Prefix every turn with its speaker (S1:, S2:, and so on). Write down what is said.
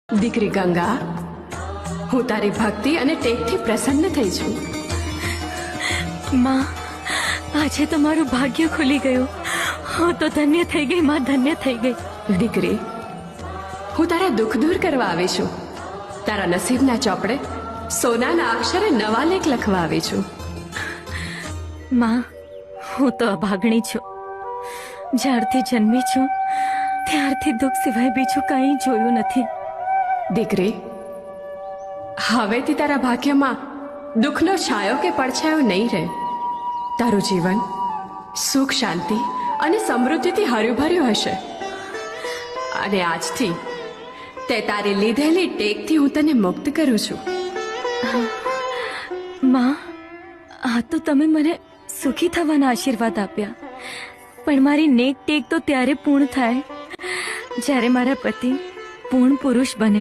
S1: દીકરી ગંગા, હું તારી ભક્તિ અને ટેકથી પ્રસન્ન થઈ છું.
S2: માં, આજે તો મારું ભાગ્ય ખુલી ગયું. હું તો ધન્ય થઈ ગઈ માં, ધન્ય થઈ ગઈ.
S1: દીકરી, હું તારા દુઃખ દૂર કરવા આવી છું. તારા નસીબના ચોપડે સોનાના અક્ષરે નવા લેખ લખવા આવી છું.
S2: માં, હું તો અભાગણી છું. જ્યારથી જન્મી છું ત્યારથી દુઃખ સિવાય બીજું કંઈ જોયું નથી.
S1: દીકરી, હવેથી તારા ભાગ્યમાં દુઃખનો છાયો કે પડછાયો નહીં રહે. તારું જીવન સુખ, શાંતિ અને સમૃદ્ધિથી હર્યુંભર્યું હશે. અને આજથી તે તારી લીધેલી ટેકથી હું તને મુક્ત કરું છું.
S2: માં, આ તો તમે મને સુખી થવાના આશીર્વાદ આપ્યા, પણ મારી નેક ટેક તો ત્યારે પૂર્ણ થાય જ્યારે મારા પતિ પૂર્ણ પુરુષ બને.